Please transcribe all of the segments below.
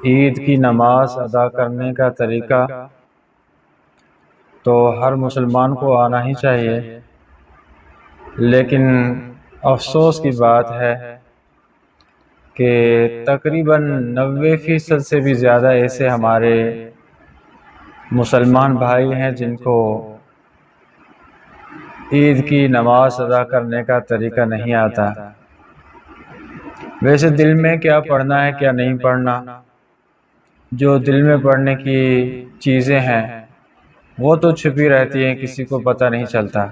عید کی نماز ادا کرنے کا طریقہ تو ہر مسلمان کو آنا ہی چاہیے، لیکن افسوس کی بات ہے کہ تقریباً 90% سے بھی زیادہ ایسے ہمارے مسلمان بھائی ہیں جن کو عید کی نماز ادا کرنے کا طریقہ نہیں آتا۔ ویسے دل میں کیا پڑھنا ہے کیا نہیں پڑھنا، جو دل میں پڑھنے کی چیزیں ہیں وہ تو چھپی رہتی ہیں، کسی کو پتہ نہیں چلتا،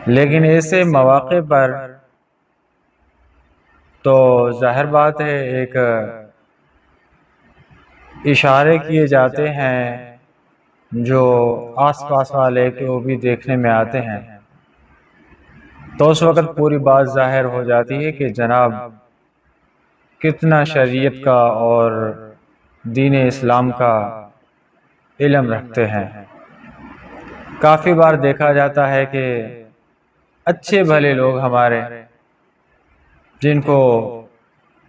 لیکن ایسے مواقع پر تو ظاہر بات ہے ایک اشارے کیے جاتے ہیں جو آس پاس والے کو بھی دیکھنے میں آتے ہیں، تو اس وقت پوری بات ظاہر ہو جاتی ہے کہ جناب کتنا شریعت کا اور دین اسلام کا علم رکھتے ہیں۔ کافی بار دیکھا جاتا ہے کہ اچھے بھلے لوگ ہمارے جن کو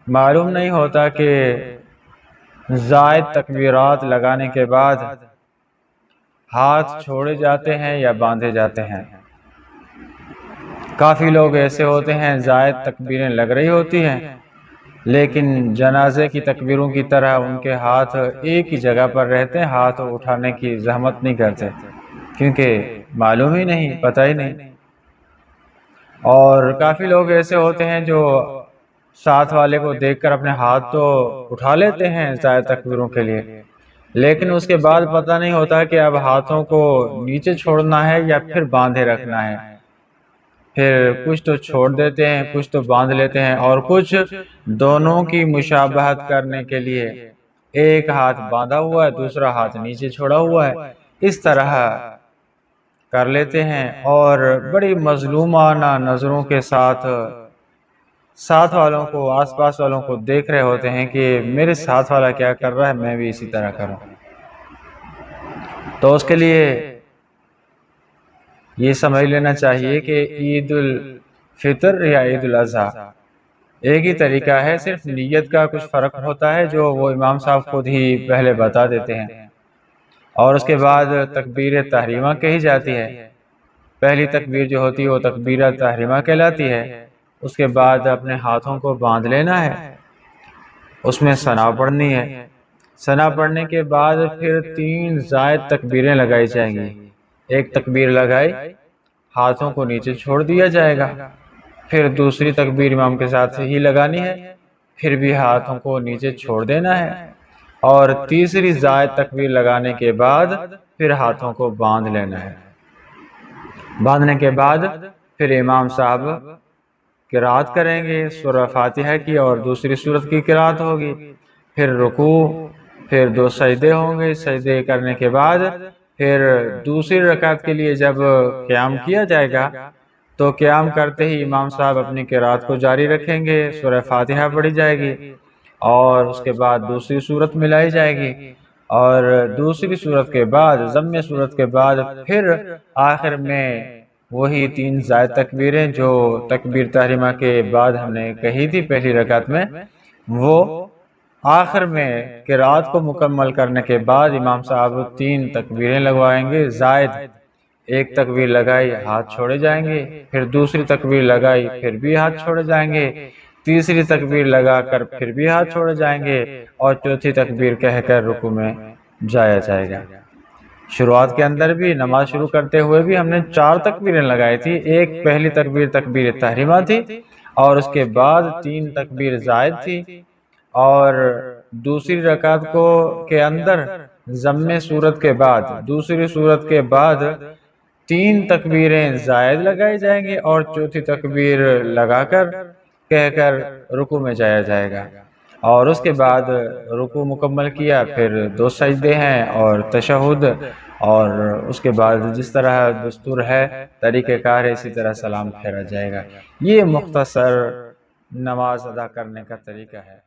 معلوم نہیں ہوتا کہ زائد تکبیرات لگانے کے بعد ہاتھ چھوڑے جاتے ہیں یا باندھے جاتے ہیں۔ کافی لوگ ایسے ہوتے ہیں زائد تکبیریں لگ رہی ہوتی ہیں لیکن جنازے کی تکبیروں کی طرح ان کے ہاتھ ایک ہی جگہ پر رہتے ہیں، ہاتھ اٹھانے کی زحمت نہیں کرتے کیونکہ معلوم ہی نہیں، پتہ ہی نہیں۔ اور کافی لوگ ایسے ہوتے ہیں جو ساتھ والے کو دیکھ کر اپنے ہاتھ تو اٹھا لیتے ہیں زائد تکبیروں کے لیے، لیکن اس کے بعد پتہ نہیں ہوتا کہ اب ہاتھوں کو نیچے چھوڑنا ہے یا پھر باندھے رکھنا ہے۔ پھر کچھ تو چھوڑ دیتے ہیں، کچھ تو باندھ لیتے ہیں، اور کچھ دونوں کی مشابہت کرنے کے لیے ایک ہاتھ باندھا ہوا ہے دوسرا ہاتھ نیچے چھوڑا ہوا ہے، اس طرح کر لیتے ہیں اور بڑی مظلومانہ نظروں کے ساتھ والوں کو، آس پاس والوں کو دیکھ رہے ہوتے ہیں کہ میرے ساتھ والا کیا کر رہا ہے میں بھی اسی طرح کروں۔ تو اس کے لیے یہ سمجھ لینا چاہیے کہ عید الفطر یا عید الاضحیٰ ایک ہی طریقہ ہے، صرف نیت کا کچھ فرق ہوتا ہے جو وہ امام صاحب خود ہی پہلے بتا دیتے ہیں، اور اس کے بعد تکبیر تحریمہ کہی جاتی ہے۔ پہلی تکبیر جو ہوتی ہے وہ تکبیر تحریمہ کہلاتی ہے، اس کے بعد اپنے ہاتھوں کو باندھ لینا ہے، اس میں ثنا پڑھنی ہے، ثنا پڑھنے کے بعد پھر 3 زائد تکبیریں لگائی جائیں گی۔ ایک تکبیر لگائی، ہاتھوں کو نیچے چھوڑ دیا جائے گا، پھر دوسری تکبیر امام کے ساتھ ہی لگانی ہے، پھر بھی ہاتھوں کو نیچے چھوڑ دینا ہے، اور تیسری زائد تکبیر لگانے کے بعد پھر ہاتھوں کو باندھ لینا ہے۔ باندھنے کے بعد پھر امام صاحب قرأت کریں گے سورہ فاتحہ کی اور دوسری سورت کی قرأت ہوگی، پھر رکوع، پھر 2 سجدے ہوں گے، سجدے کرنے کے بعد پھر دوسری رکعت کے لیے جب قیام کیا جائے گا تو قیام کرتے ہی امام صاحب اپنی قرأت کو جاری رکھیں گے، سورہ فاتحہ پڑھی جائے گی اور اس کے بعد دوسری سورت ملائی جائے گی، اور دوسری سورت کے بعد ضم سورت کے بعد پھر آخر میں وہی 3 زائد تکبیریں جو تکبیر تحریمہ کے بعد ہم نے کہی تھی پہلی رکعت میں، وہ آخر میں قرأت کو مکمل کرنے کے بعد امام صاحب 3 تکبیریں لگوائیں گے زائد۔ ایک تکبیر لگائی ہاتھ چھوڑے جائیں گے، پھر دوسری تکبیر لگائی پھر بھی ہاتھ چھوڑے جائیں گے، تیسری تکبیر لگا کر پھر بھی ہاتھ چھوڑے جائیں گے، اور چوتھی تکبیر کہہ کر رکوع میں جایا جائے گا۔ شروعات کے اندر بھی نماز شروع کرتے ہوئے بھی ہم نے 4 تکبیریں لگائی تھی، ایک پہلی تکبیر تکبیر تحریمہ تھی، اور اس کے بعد 3 تکبیر زائد تھی، اور دوسری رکعت کے اندر ضم سورت کے بعد دوسری سورت کے بعد 3 تکبیریں زائد لگائی جائیں گی اور چوتھی تکبیر لگا کر کہہ کر رکوع میں جایا جائے گا، اور اس کے بعد رکوع مکمل کیا، پھر 2 سجدے ہیں اور تشہد، اور اس کے بعد جس طرح دستور ہے طریقہ کار ہے اسی طرح سلام پھیرا جائے گا۔ یہ مختصر نماز ادا کرنے کا طریقہ ہے۔